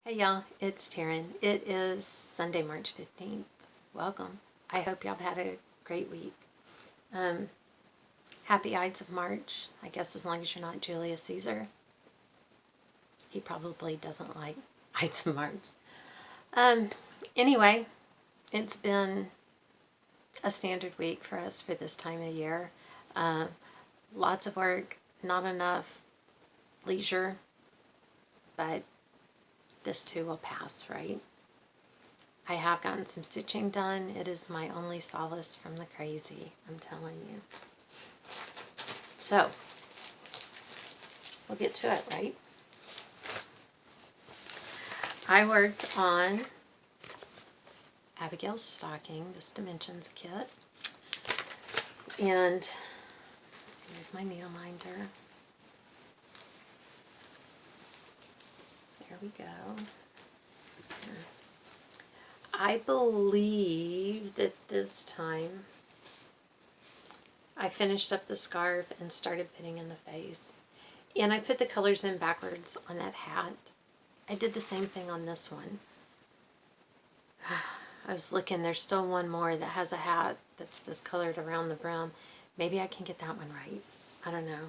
Hey y'all, it's Taryn. It is Sunday, March 15th. Welcome. I hope y'all have had a great week. Happy Ides of March. I guess as long as you're not Julius Caesar. He probably doesn't like Ides of March. Anyway, it's been a standard week for us for this time of year. Lots of work, not enough leisure, but this too will pass, right? I have gotten some stitching done. It is my only solace from the crazy, I'm telling you. So, we'll get to it, right? I worked on Abigail's stocking, this Dimensions kit. And here's my needle minder. There we go. I believe that this time I finished up the scarf and started putting in the face. And I put the colors in backwards on that hat. I did the same thing on this one. I was looking, there's still one more that has a hat that's this colored around the brim. Maybe I can get that one right. I don't know.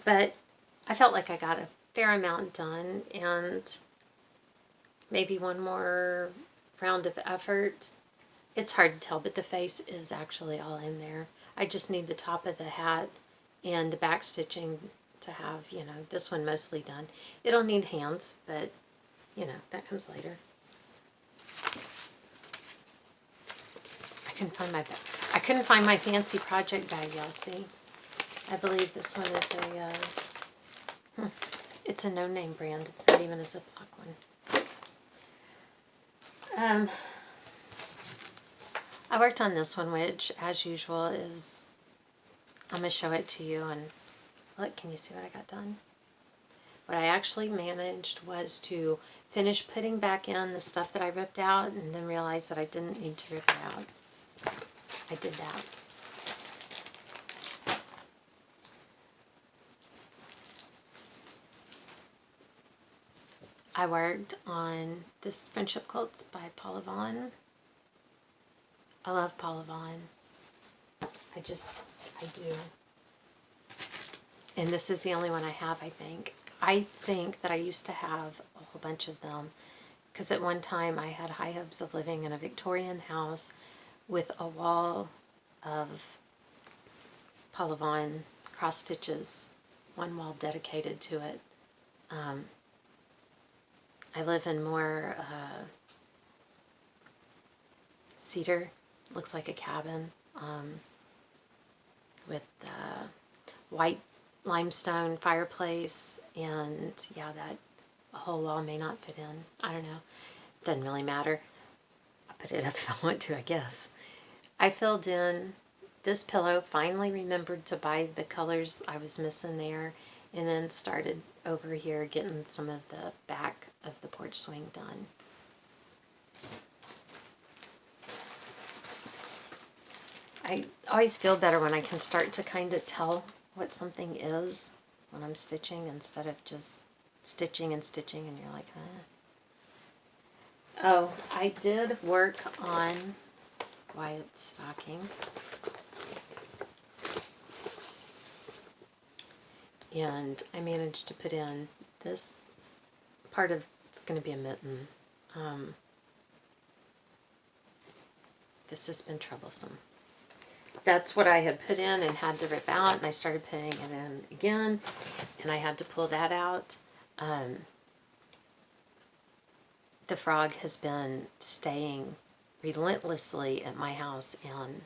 But I felt like I got a fair amount done, and maybe one more round of effort. It's hard to tell, but the face is actually all in there. I just need the top of the hat and the back stitching to have, this one mostly done. It'll need hands, but, that comes later. I couldn't find my fancy project bag, y'all, see? I believe this one is it's a no-name brand. It's not even a Ziploc one. I worked on this one, which, as usual, is, I'm going to show it to you, and look, can you see what I got done? What I actually managed was to finish putting back in the stuff that I ripped out, and then realize that I didn't need to rip it out. I did that. I worked on this Friendship Quilts by Paula Vaughn. I love Paula Vaughn. I do. And this is the only one I have, I think. I think that I used to have a whole bunch of them, because at one time I had high hopes of living in a Victorian house with a wall of Paula Vaughn cross stitches, one wall dedicated to it. I live in more cedar, looks like a cabin, with white limestone fireplace, and yeah, that whole wall may not fit in. I don't know. Doesn't really matter. I'll put it up if I want to, I guess. I filled in this pillow, finally remembered to buy the colors I was missing there, and then started over here getting some of the back of the porch swing done. I always feel better when I can start to kind of tell what something is when I'm stitching, instead of just stitching and stitching and you're like, Oh, I did work on Wyatt's stocking. And I managed to put in this part of, it's going to be a mitten. This has been troublesome. That's what I had put in and had to rip out, and I started putting it in again, and I had to pull that out. The frog has been staying relentlessly at my house, and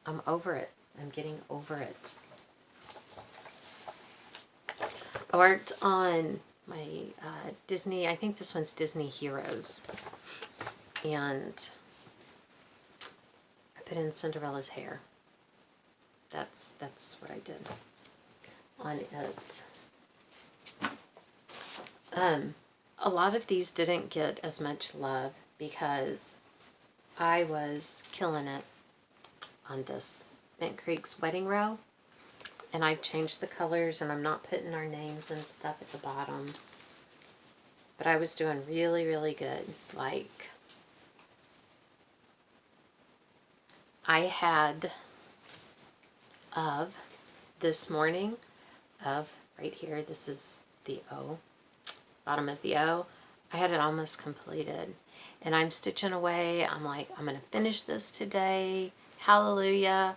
I'm over it. I'm getting over it. I worked on my Disney, I think this one's Disney Heroes, and I put in Cinderella's hair. That's what I did on it. A lot of these didn't get as much love because I was killing it on this Bent Creek's Wedding Row. And I've changed the colors, and I'm not putting our names and stuff at the bottom. but I was doing really, really good. Like, I had of this morning of right here, this is the O, bottom of the O. I had it almost completed, and I'm stitching away. I'm like, I'm going to finish this today. Hallelujah.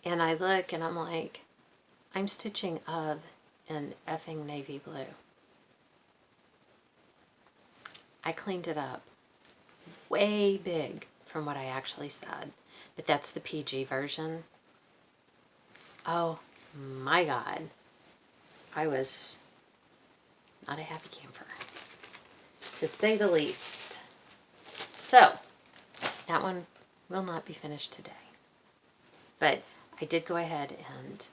And I look and I'm like, I'm stitching of in effing navy blue. I cleaned it up way big from what I actually said, but that's the PG version. Oh my God. I was not a happy camper, to say the least. So, that one will not be finished today. But I did go ahead and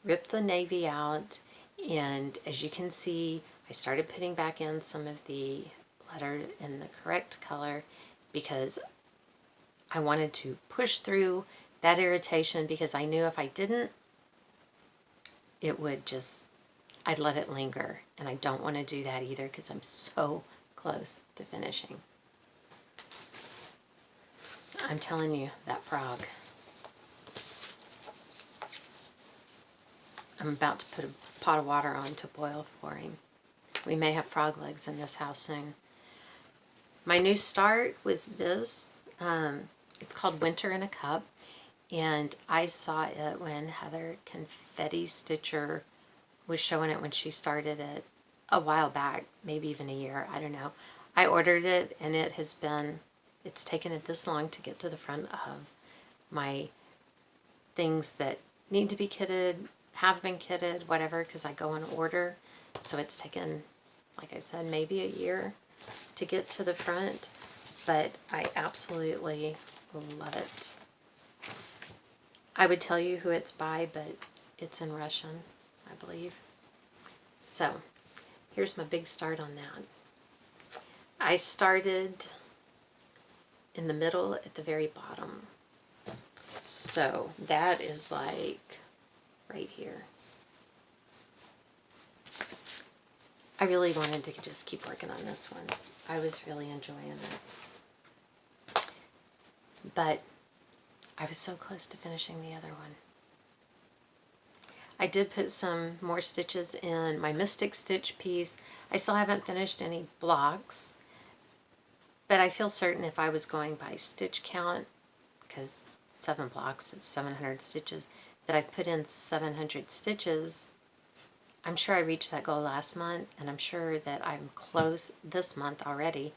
rip the navy out, and as you can see, I started putting back in some of the letter in the correct color because I wanted to push through that irritation, because I knew if I didn't, it would just, I'd let it linger, and I don't want to do that either because I'm so close to finishing. I'm telling you, that frog. I'm about to put a pot of water on to boil for him. We may have frog legs in this house soon. My new start was this. It's called Winter in a Cup, and I saw it when Heather Confetti Stitcher was showing it when she started it a while back, maybe even a year, I don't know. I ordered it, and it's taken it this long to get to the front of my things that need to be kitted, have been kitted, whatever, because I go in order. So it's taken, like I said, maybe a year to get to the front, but I absolutely love it. I would tell you who it's by, but it's in Russian, I believe. So here's my big start on that. I started in the middle at the very bottom. So that is like right here. I really wanted to just keep working on this one. I was really enjoying it. But I was so close to finishing the other one. I did put some more stitches in my Mystic Stitch piece. I still haven't finished any blocks, but I feel certain if I was going by stitch count, because 7 blocks is 700 stitches, that I've put in 700 stitches. I'm sure I reached that goal last month, and I'm sure that I'm close this month already,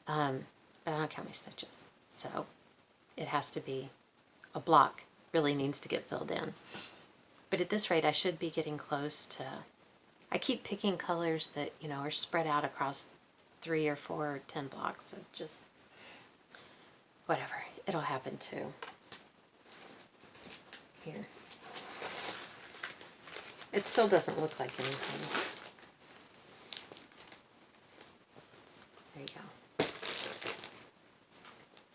but I don't count my stitches. So it has to be a block, really needs to get filled in. But at this rate, I should be getting close to, I keep picking colors that, you know, are spread out across 3 or 4 or 10 blocks. So just, whatever, it'll happen too. Here. It still doesn't look like anything. There you go.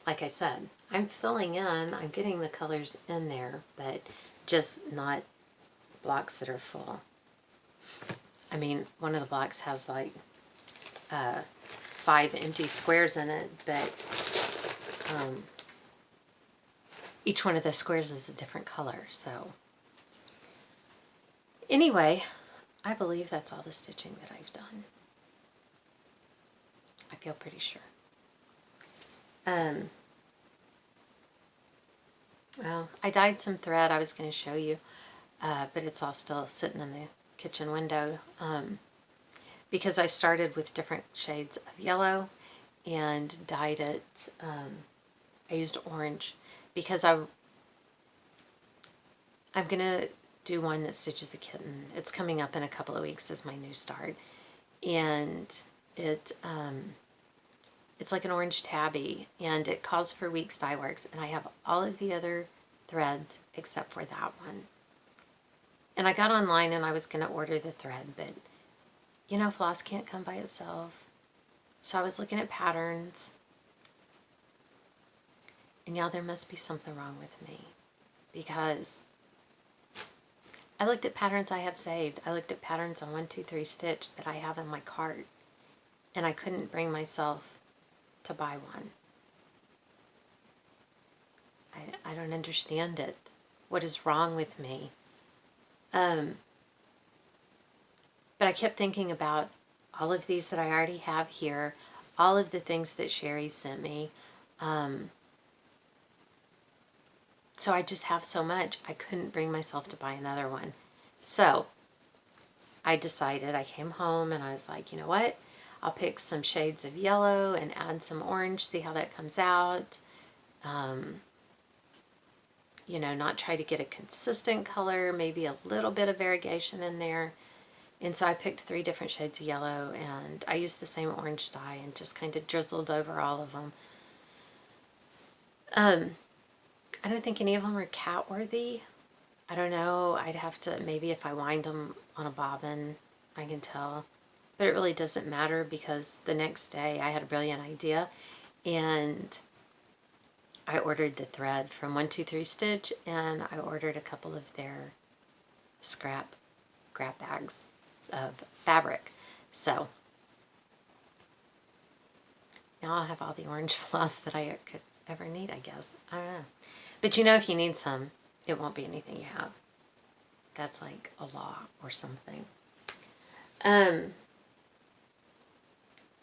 Like I said, I'm filling in, I'm getting the colors in there, but just not blocks that are full. I mean, one of the blocks has like 5 empty squares in it, but each one of the squares is a different color, so anyway, I believe that's all the stitching that I've done. I feel pretty sure. Well, I dyed some thread I was going to show you, but it's all still sitting in the kitchen window because I started with different shades of yellow and dyed it. I used orange because I'm going to do one that stitches a kitten. It's coming up in a couple of weeks as my new start, and it's like an orange tabby, and it calls for Weeks Dye Works, and I have all of the other threads except for that one. And I got online and I was going to order the thread, but you know, floss can't come by itself. So I was looking at patterns, and y'all, there must be something wrong with me, because I looked at patterns I have saved. I looked at patterns on 1, 2, 3 Stitch that I have in my cart, and I couldn't bring myself to buy one. I don't understand it. What is wrong with me? But I kept thinking about all of these that I already have here, all of the things that Sherry sent me. So I just have so much. I couldn't bring myself to buy another one. So I decided, I came home and I was like, you know what? I'll pick some shades of yellow and add some orange, see how that comes out. You know, not try to get a consistent color, maybe a little bit of variegation in there. And so I picked 3 different shades of yellow, and I used the same orange dye and just kind of drizzled over all of them. I don't think any of them are cat worthy. I don't know. I'd have to, maybe if I wind them on a bobbin, I can tell. But it really doesn't matter, because the next day I had a brilliant idea, and I ordered the thread from 123 Stitch, and I ordered a couple of their scrap bags of fabric. So now I'll have all the orange floss that I could ever need, I guess. I don't know. But you know, if you need some, it won't be anything you have. That's like a law or something.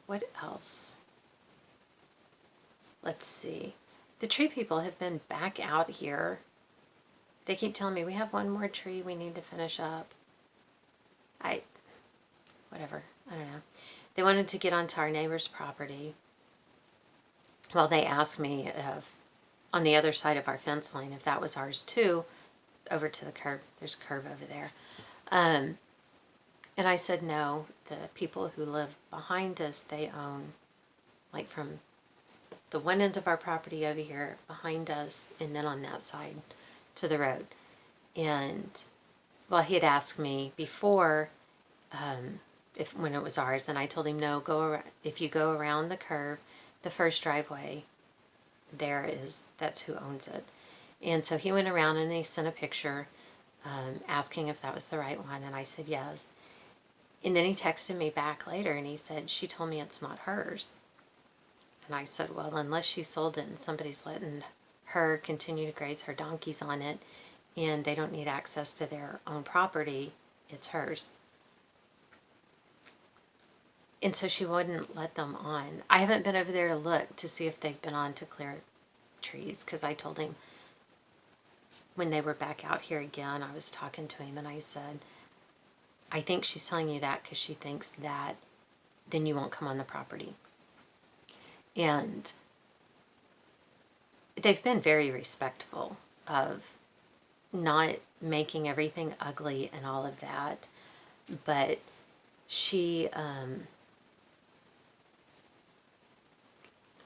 What else? Let's see. The tree people have been back out here. They keep telling me we have one more tree we need to finish up. Whatever. I don't know. They wanted to get onto our neighbor's property. Well, they asked me if, on the other side of our fence line, if that was ours too, over to the curb. There's a curb over there. And I said no. The people who live behind us, they own, like, from the one end of our property over here behind us, and then on that side to the road. And, well, he had asked me before when it was ours, and I told him no. If you go around the curve, the first driveway, that's who owns it. And so he went around and they sent a picture asking if that was the right one, and I said yes. And then he texted me back later and he said, she told me it's not hers. And I said, well, unless she sold it and somebody's letting her continue to graze her donkeys on it and they don't need access to their own property, it's hers. And so she wouldn't let them on. I haven't been over there to look to see if they've been on to clear trees, because I told him when they were back out here again, I was talking to him and I said, I think she's telling you that because she thinks that then you won't come on the property. And they've been very respectful of not making everything ugly and all of that. But she,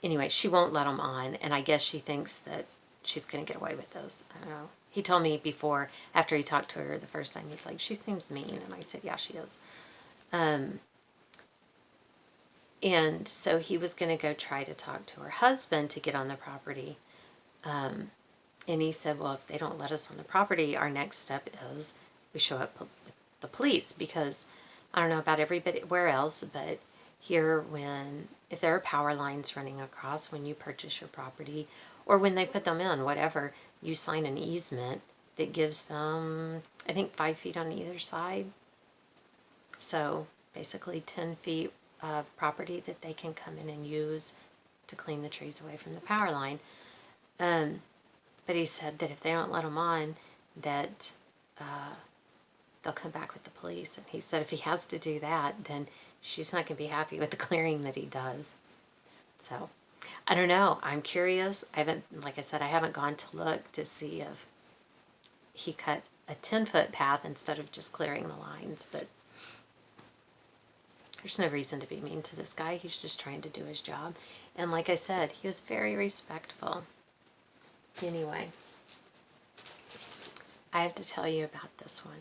anyway, she won't let them on. And I guess she thinks that she's going to get away with this. I don't know. He told me before, after he talked to her the first time, he's like, she seems mean. And I said, yeah, she is. And so he was going to go try to talk to her husband to get on the property. And he said, well, if they don't let us on the property, our next step is we show up with the police, because I don't know about everywhere else, but here if there are power lines running across when you purchase your property, or when they put them in, whatever, you sign an easement that gives them, I think, 5 feet on either side. So basically 10 feet of property that they can come in and use to clean the trees away from the power line. But he said that if they don't let them on, that they'll come back with the police. And he said if he has to do that, then she's not going to be happy with the clearing that he does. So, I don't know. I'm curious. Like I said, I haven't gone to look to see if he cut a 10-foot path instead of just clearing the lines. But there's no reason to be mean to this guy. He's just trying to do his job. And like I said, he was very respectful. Anyway, I have to tell you about this one.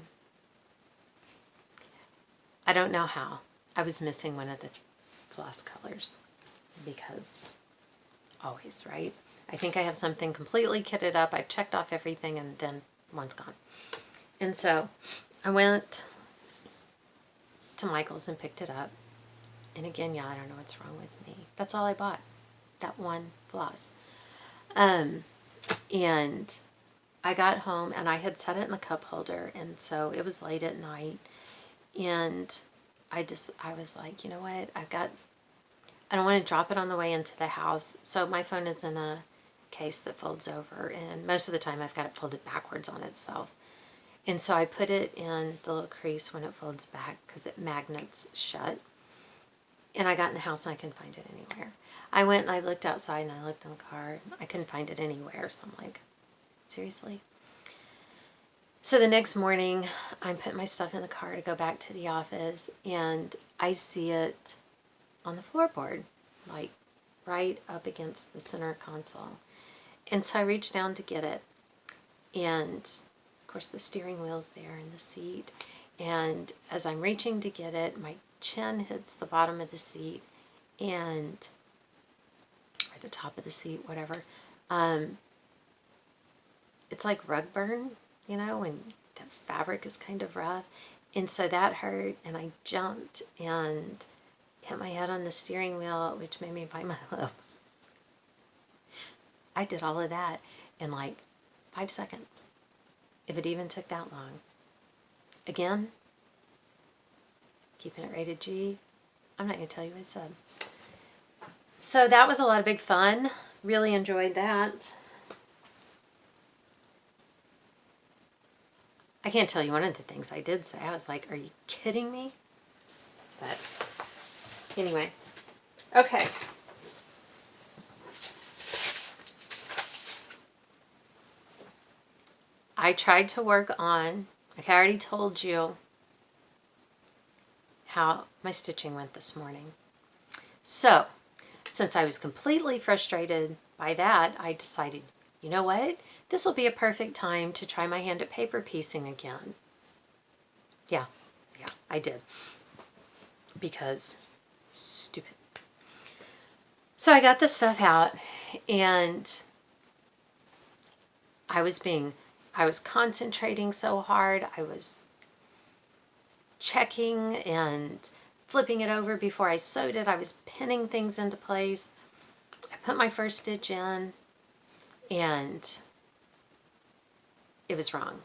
I don't know how. I was missing one of the floss colors, because always, right? I think I have something completely kitted up. I've checked off everything and then one's gone. And so I went to Michael's and picked it up. And again, yeah, I don't know what's wrong with me. That's all I bought. That one floss. And I got home and I had set it in the cup holder, and so it was late at night, and I was like, you know what, I don't want to drop it on the way into the house. So my phone is in a case that folds over, and most of the time I've got it folded backwards on itself. And so I put it in the little crease when it folds back because it magnets shut. And I got in the house and I couldn't find it anywhere. I went and I looked outside and I looked in the car. And I couldn't find it anywhere. So I'm like, seriously? So the next morning, I'm putting my stuff in the car to go back to the office, and I see it on the floorboard, like right up against the center console. And so I reached down to get it, and of course the steering wheel's there in the seat, and as I'm reaching to get it, my chin hits the bottom of the seat, or the top of the seat, whatever. It's like rug burn, you know, when the fabric is kind of rough. And so that hurt, and I jumped and hit my head on the steering wheel, which made me bite my lip. I did all of that in like 5 seconds, if it even took that long. Again, keeping it rated G. I'm not going to tell you what I said. So that was a lot of big fun. Really enjoyed that. I can't tell you one of the things I did say. I was like, are you kidding me? But anyway, okay. I tried to work on, like I already told you, how my stitching went this morning. So, since I was completely frustrated by that, I decided, you know what? This will be a perfect time to try my hand at paper piecing again. Yeah, I did. Because stupid. So I got this stuff out, and I was concentrating so hard. I was checking and flipping it over before I sewed it. I was pinning things into place. I put my first stitch in, and it was wrong.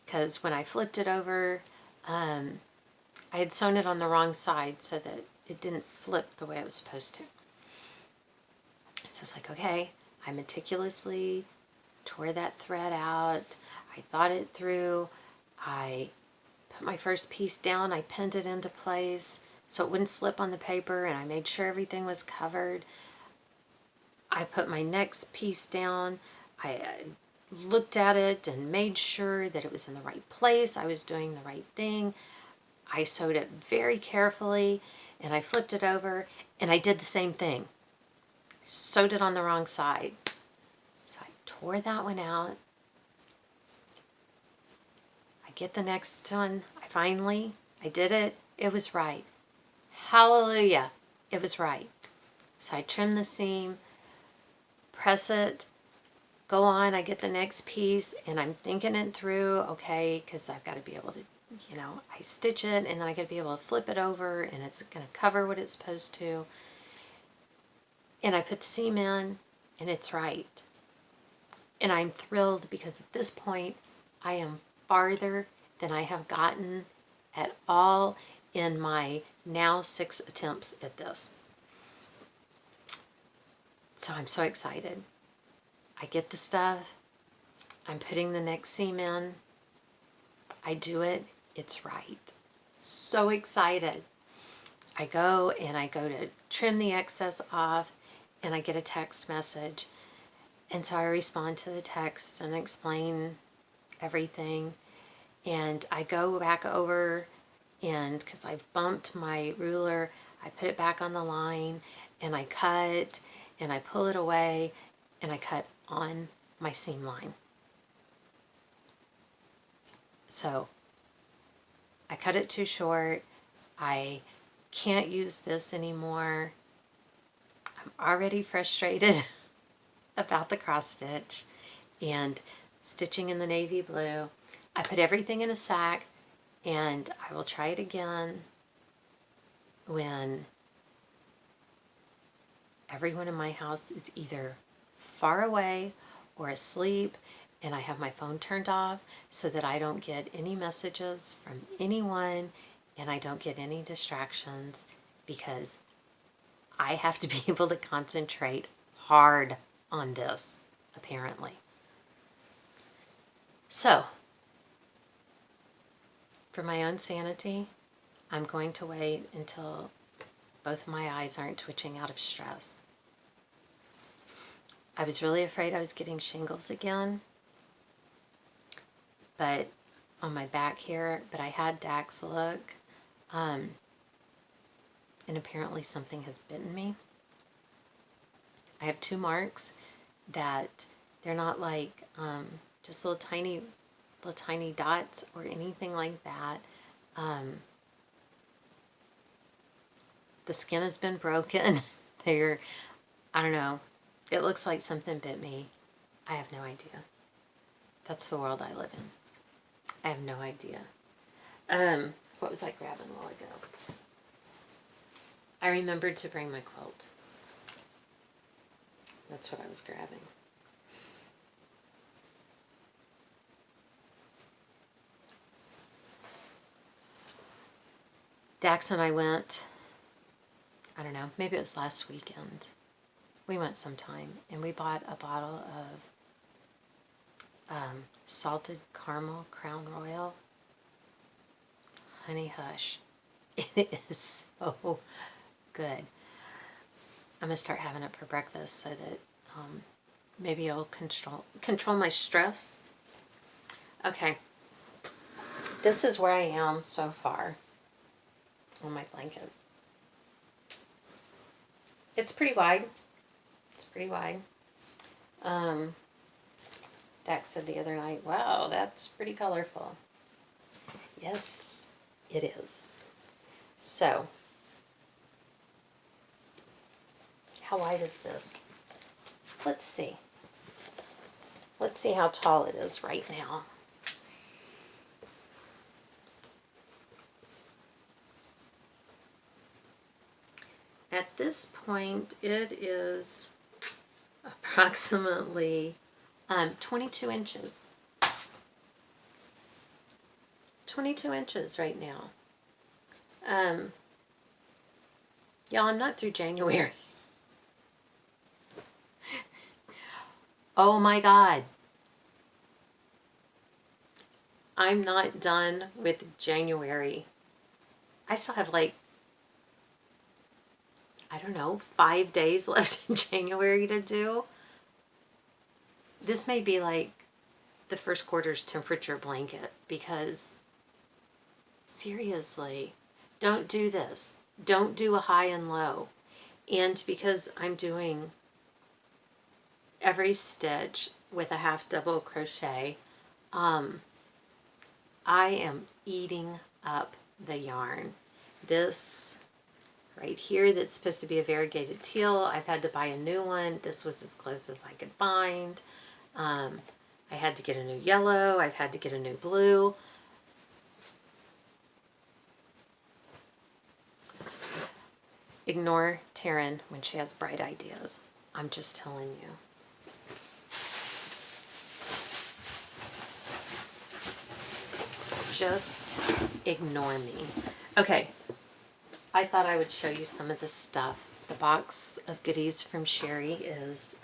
Because when I flipped it over, I had sewn it on the wrong side so that it didn't flip the way it was supposed to. So it's like, okay, I meticulously tore that thread out. I thought it through. I put my first piece down. I pinned it into place so it wouldn't slip on the paper, and I made sure everything was covered. I put my next piece down. I looked at it and made sure that it was in the right place. I was doing the right thing. I sewed it very carefully, and I flipped it over, and I did the same thing. I sewed it on the wrong side. So I tore that one out. I get the next one. I did it. It was right. Hallelujah. It was right. So I trim the seam, press it, go on. I get the next piece, and I'm thinking it through, okay, because I've got to be able to, I stitch it, and then I got to be able to flip it over, and it's going to cover what it's supposed to. And I put the seam in, and it's right. And I'm thrilled because at this point, I am farther than I have gotten at all in my now 6 attempts at this. So I'm so excited. I get the stuff. I'm putting the next seam in. I do it. It's right. So excited. I go to trim the excess off, and I get a text message. And so I respond to the text and explain everything. And I go back over, and because I've bumped my ruler, I put it back on the line, and I cut, and I pull it away, and I cut on my seam line. So I cut it too short. I can't use this anymore. I'm already frustrated about the cross stitch and stitching in the navy blue. I put everything in a sack, and I will try it again when everyone in my house is either far away or asleep, and I have my phone turned off so that I don't get any messages from anyone and I don't get any distractions, because I have to be able to concentrate hard on this, apparently. So, for my own sanity, I'm going to wait until both of my eyes aren't twitching out of stress. I was really afraid I was getting shingles again, but on my back here, but I had Dax look, and apparently something has bitten me. I have 2 marks that they're not like just little tiny dots or anything like that. The skin has been broken. I don't know. It looks like something bit me. I have no idea. That's the world I live in. I have no idea. What was I grabbing a while ago? I remembered to bring my quilt. That's what I was grabbing. Dax and I went, I don't know, maybe it was last weekend. We went sometime and we bought a bottle of salted caramel Crown Royal. Honey Hush. It is so good. I'm going to start having it for breakfast so that maybe it'll control my stress. Okay. This is where I am so far on my blanket. It's pretty wide. It's pretty wide. Dax said the other night, wow, that's pretty colorful. Yes, it is. So, how wide is this? Let's see. Let's see how tall it is right now. At this point, it is approximately 22 inches. 22 inches right now. Y'all, I'm not through January. Oh my God. I'm not done with January. I still have like, I don't know, 5 days left in January to do. This may be like the first quarter's temperature blanket, because seriously, don't do this. Don't do a high and low. And because I'm doing every stitch with a half double crochet, I am eating up the yarn. This right here that's supposed to be a variegated teal, I've had to buy a new one. This was as close as I could find. I had to get a new yellow. I've had to get a new blue. Ignore Taryn when she has bright ideas. I'm just telling you. Just ignore me. Okay. I thought I would show you some of the stuff. The box of goodies from Sherry is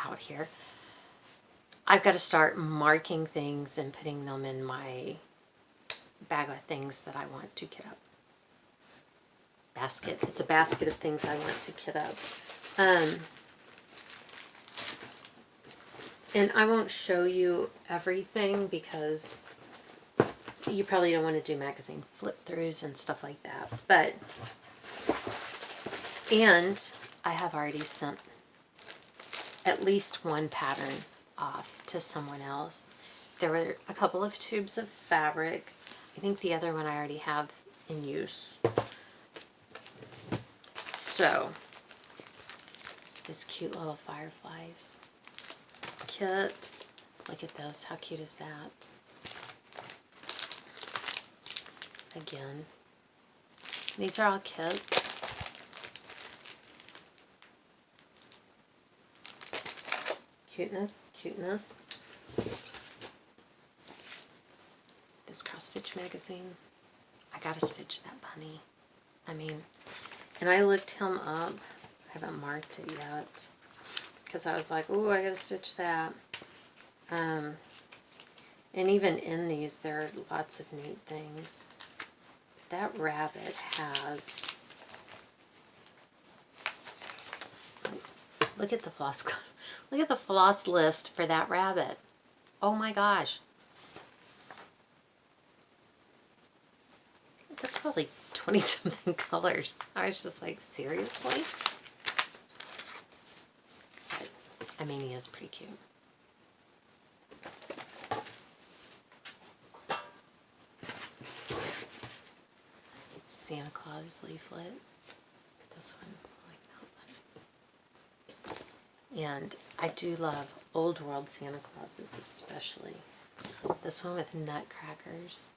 out here. I've got to start marking things and putting them in my bag of things that I want to kit up. Basket. It's a basket of things I want to kit up. And I won't show you everything because you probably don't want to do magazine flip throughs and stuff like that. But, and I have already sent at least one pattern off to someone else. There were a couple of tubes of fabric. I think the other one I already have in use. So, this cute little fireflies kit. Look at this. How cute is that? Again. These are all kits. Cuteness, cuteness. This cross stitch magazine. I gotta stitch that bunny. I mean, and I looked him up. I haven't marked it yet because I was like, oh, I gotta stitch that. And even in these, there are lots of neat things. That rabbit has. Look at the floss. Look at the floss list for that rabbit. Oh my gosh. That's probably 20 something colors. I was just like, seriously? But, I mean, he is pretty cute. Santa Claus leaflet. This one, I like that one. And I do love Old World Santa Clauses, especially. This one with nutcrackers.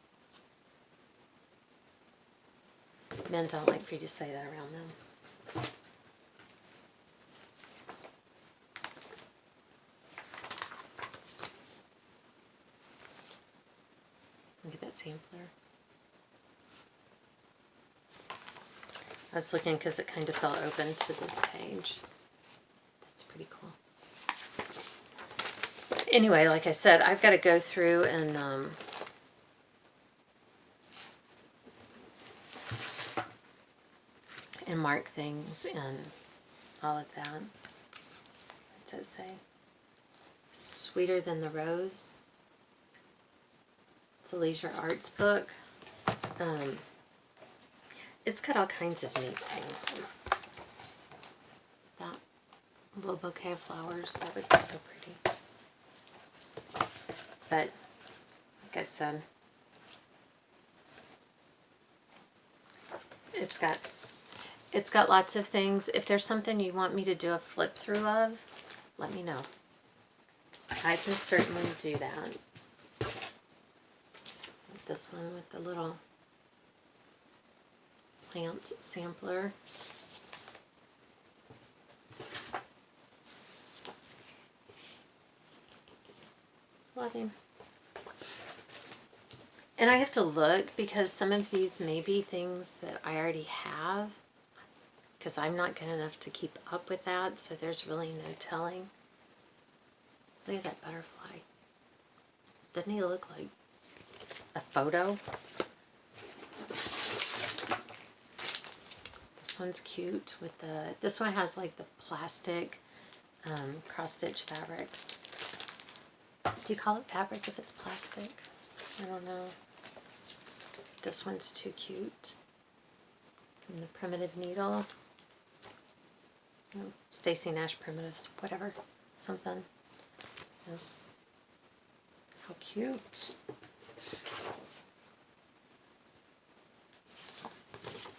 Men don't like for you to say that around them. Look at that sampler. I was looking because it kind of fell open to this page. That's pretty cool. But anyway, like I said, I've got to go through and mark things and all of that. What's that say? Sweeter Than the Rose. It's a leisure arts book. It's got all kinds of neat things. That little bouquet of flowers, that would be so pretty. But, like I said, it's got lots of things. If there's something you want me to do a flip through of, let me know. I can certainly do that. This one with the little plants sampler. Love him. And I have to look because some of these may be things that I already have because I'm not good enough to keep up with that, so there's really no telling. Look at that butterfly. Doesn't he look like a photo? This one's cute with the, this one has like the plastic cross-stitch fabric. Do you call it fabric if it's plastic? I don't know. This one's too cute. From the Primitive Needle. Stacy Nash Primitives, whatever. Something. Yes. How cute.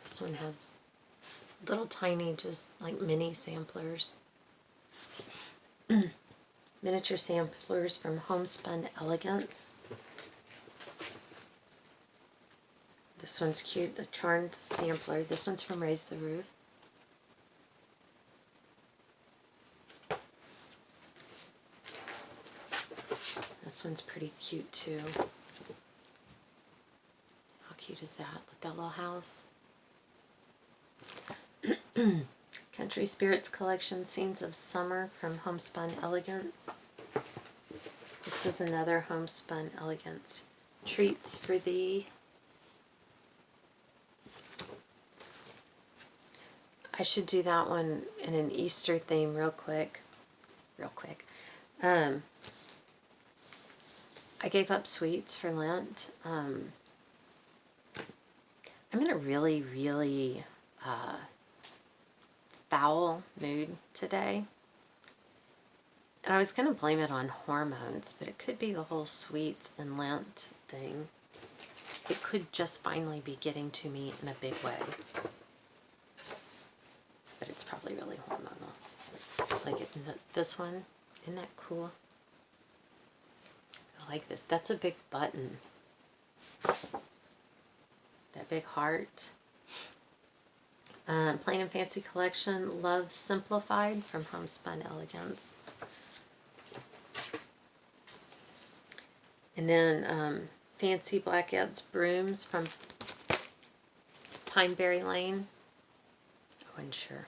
This one has little tiny, just like mini samplers. Miniature samplers from Homespun Elegance. This one's cute, the Charmed Sampler. This one's from Raise the Roof. This one's pretty cute too. How cute is that? Look at that little house. Country Spirits Collection, Scenes of Summer from Homespun Elegance. This is another Homespun Elegance. Treats for Thee. I should do that one in an Easter theme real quick. I gave up sweets for Lent. I'm in a really, really foul mood today. And I was going to blame it on hormones, but it could be the whole sweets and Lent thing. It could just finally be getting to me in a big way. But it's probably really hormonal. Like this one, isn't that cool? I like this. That's a big button. That big heart. Plain and Fancy Collection, Love Simplified from Homespun Elegance. And then Fancy Black Ed's Brooms from Pineberry Lane. I wasn't sure.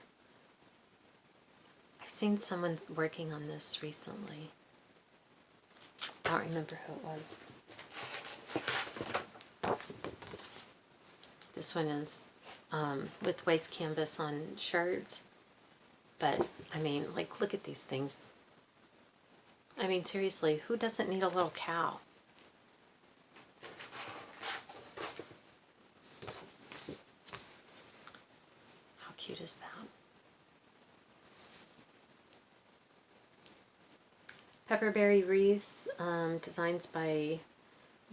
I've seen someone working on this recently. I don't remember who it was. This one is with waist canvas on shirts. But, I mean, like, look at these things. I mean, seriously, who doesn't need a little cow? How cute is that? Pepperberry Wreaths, designs by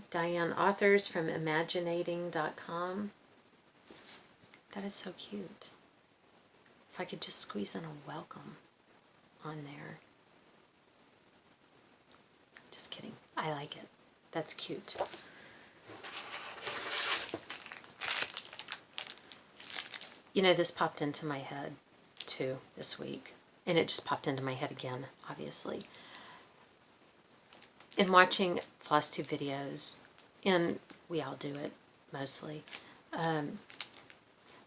Diane Authors from Imaginating.com. That is so cute. If I could just squeeze in a welcome on there. Just kidding. I like it. That's cute. You know, this popped into my head too this week. And it just popped into my head again, obviously. In watching Floss Tube videos, and we all do it mostly,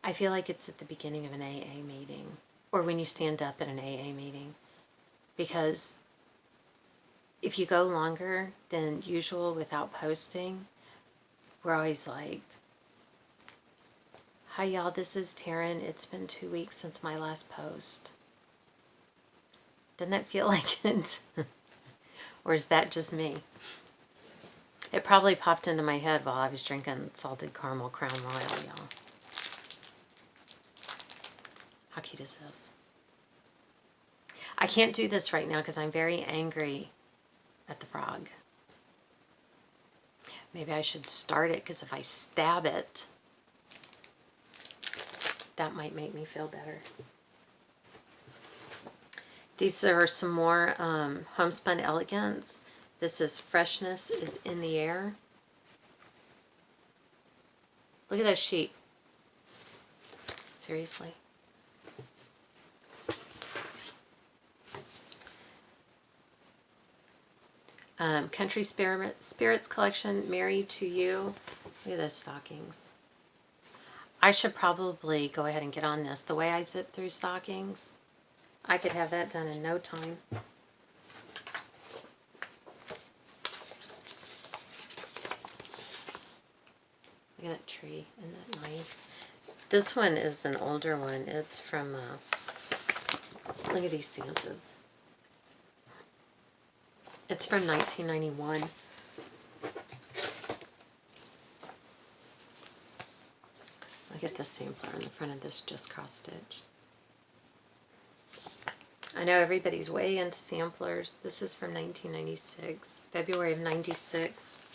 I feel like it's at the beginning of an AA meeting, or when you stand up at an AA meeting, because if you go longer than usual without posting, we're always like, hi y'all, this is Taryn. It's been 2 weeks since my last post. Doesn't that feel like it? Or is that just me? It probably popped into my head while I was drinking salted caramel Crown Royal, y'all. How cute is this? I can't do this right now because I'm very angry at the frog. Maybe I should start it, because if I stab it, that might make me feel better. These are some more Homespun Elegance. This is Freshness is in the Air. Look at those sheep. Seriously. Country Spirits Collection, Married to You. Look at those stockings. I should probably go ahead and get on this. The way I zip through stockings, I could have that done in no time. Look at that tree. Isn't that nice? This one is an older one. It's from, look at these Santas. It's from 1991. Look at the sampler on the front of this just cross stitch. I know everybody's way into samplers. This is from 1996, February of 96.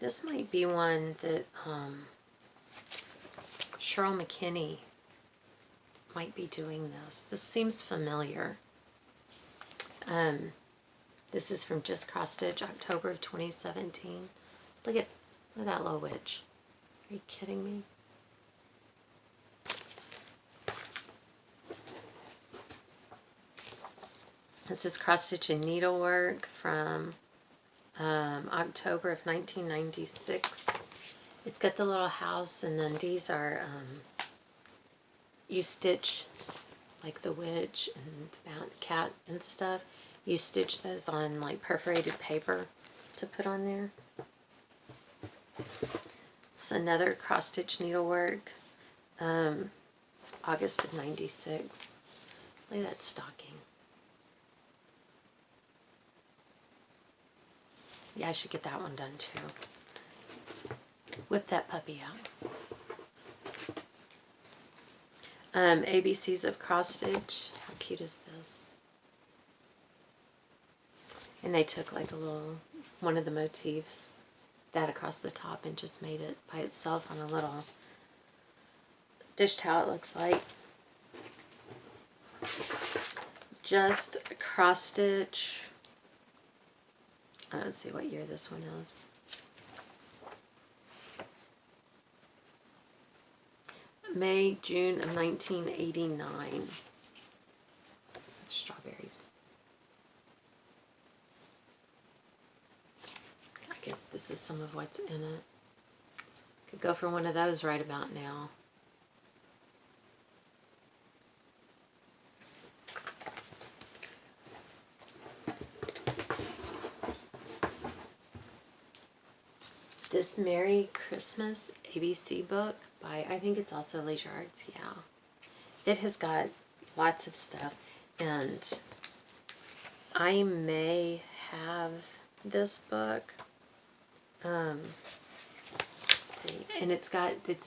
This might be one that Cheryl McKinney might be doing this. This seems familiar. This is from Just Cross Stitch, October of 2017. Look at that little witch. Are you kidding me? This is Cross Stitch and Needlework from October of 1996. It's got the little house, and then these are, you stitch like the witch and the cat and stuff. You stitch those on like perforated paper to put on there. It's another cross stitch needlework, August of 96. Look at that stocking. Yeah, I should get that one done too. Whip that puppy out. ABCs of Cross Stitch. How cute is this? And they took like a little, one of the motifs, that across the top, and just made it by itself on a little dish towel, it looks like. Just Cross Stitch. I don't see what year this one is. May, June of 1989. Strawberries. I guess this is some of what's in it. Could go for one of those right about now. This Merry Christmas ABC book by, I think it's also Leisure Arts, yeah. It has got lots of stuff, and I may have this book. Let's see, and it's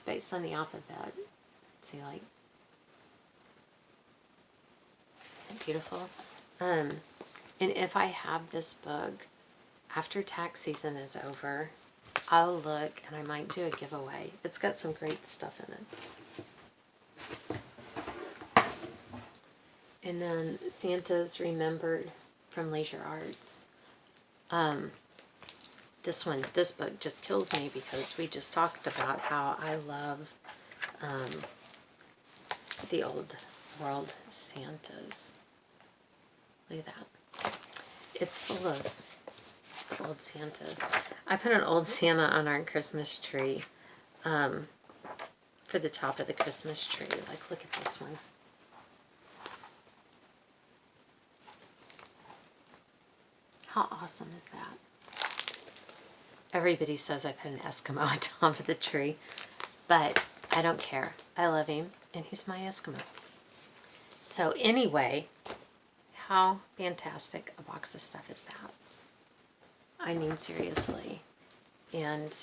based on the alphabet. Let's see, like, beautiful. And if I have this book after tax season is over, I'll look and I might do a giveaway. It's got some great stuff in it. And then Santa's Remembered from Leisure Arts. This book just kills me because we just talked about how I love the old world Santas. Look at that. It's full of old Santas. I put an old Santa on our Christmas tree for the top of the Christmas tree. Like, look at this one. How awesome is that? Everybody says I put an Eskimo on top of the tree, but I don't care. I love him, and he's my Eskimo. So anyway, how fantastic a box of stuff is that? I mean, seriously. And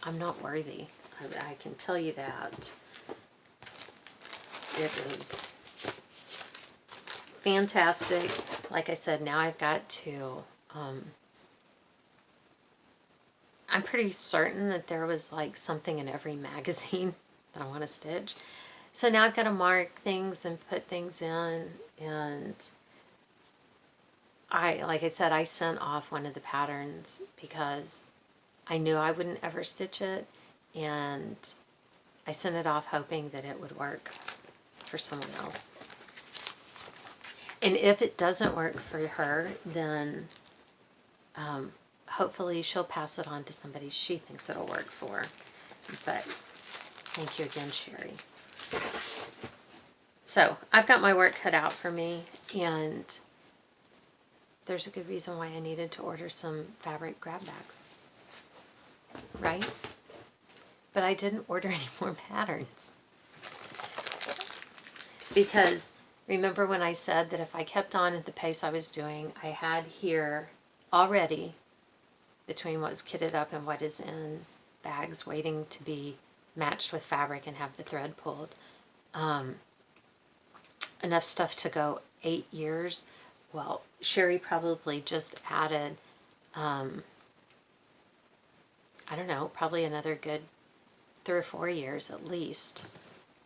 I'm not worthy. I can tell you that. It is fantastic. Like I said, now I've got to... I'm pretty certain that there was like something in every magazine that I want to stitch. So now I've got to mark things and put things in, and like I said, I sent off one of the patterns because I knew I wouldn't ever stitch it, and I sent it off hoping that it would work for someone else. And if it doesn't work for her, then hopefully she'll pass it on to somebody she thinks it'll work for. But thank you again, Sherry. So I've got my work cut out for me, and there's a good reason why I needed to order some fabric grab bags, right? But I didn't order any more patterns. Because remember when I said that if I kept on at the pace I was doing, I had here already, between what's kitted up and what is in bags waiting to be matched with fabric and have the thread pulled, enough stuff to go 8 years. Well, Sherry probably just added, I don't know, probably another good 3 or 4 years at least.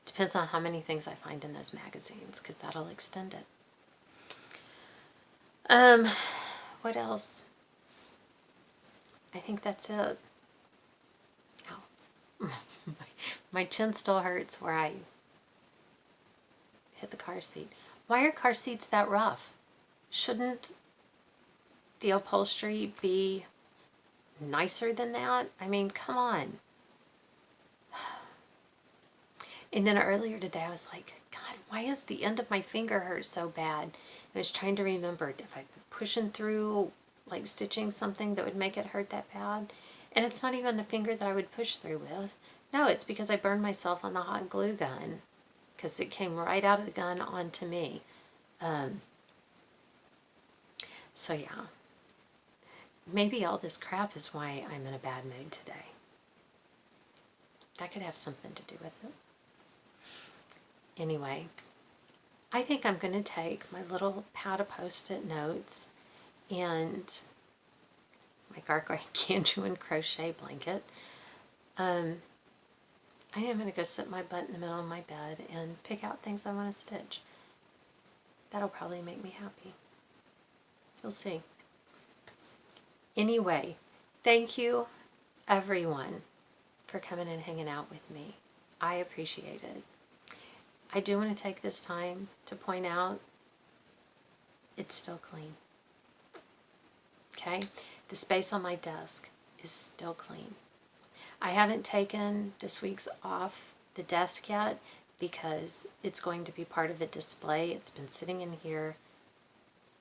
Depends on how many things I find in those magazines, because that'll extend it. What else? I think that's it. Ow. My chin still hurts where I hit the car seat. Why are car seats that rough? Shouldn't the upholstery be nicer than that? I mean, come on. And then earlier today I was like, God, why is the end of my finger hurt so bad? And I was trying to remember if I've been pushing through, like stitching something that would make it hurt that bad. And it's not even a finger that I would push through with. No, it's because I burned myself on the hot glue gun, because it came right out of the gun onto me. So yeah, maybe all this crap is why I'm in a bad mood today. That could have something to do with it. Anyway, I think I'm going to take my little pad of Post-it notes and my gargantuan crochet blanket. I am going to go sit my butt in the middle of my bed and pick out things I want to stitch. That'll probably make me happy. You'll see. Anyway, thank you, everyone, for coming and hanging out with me. I appreciate it. I do want to take this time to point out it's still clean. Okay? The space on my desk is still clean. I haven't taken this week's off the desk yet because it's going to be part of a display. It's been sitting in here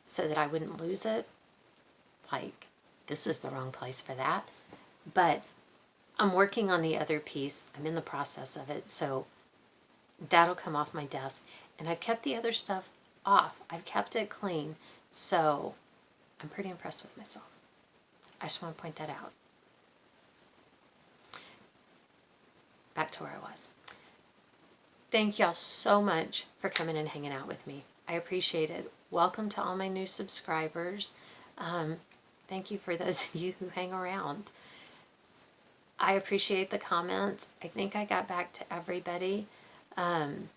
so that I wouldn't lose it. Like, this is the wrong place for that. But I'm working on the other piece. I'm in the process of it, so that'll come off my desk. And I've kept the other stuff off. I've kept it clean, so I'm pretty impressed with myself. I just want to point that out. Back to where I was. Thank y'all so much for coming and hanging out with me. I appreciate it. Welcome to all my new subscribers. Thank you for those of you who hang around. I appreciate the comments. I think I got back to everybody. And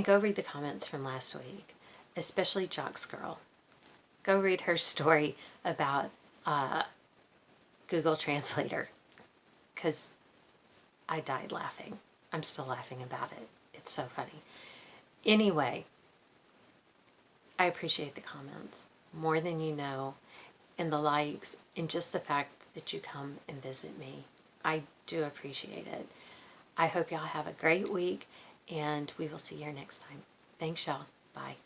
go read the comments from last week, especially Jock's Girl. Go read her story about Google Translator, because I died laughing. I'm still laughing about it. It's so funny. Anyway, I appreciate the comments more than you know, and the likes, and just the fact that you come and visit me. I do appreciate it. I hope y'all have a great week, and we will see you next time. Thanks, y'all. Bye.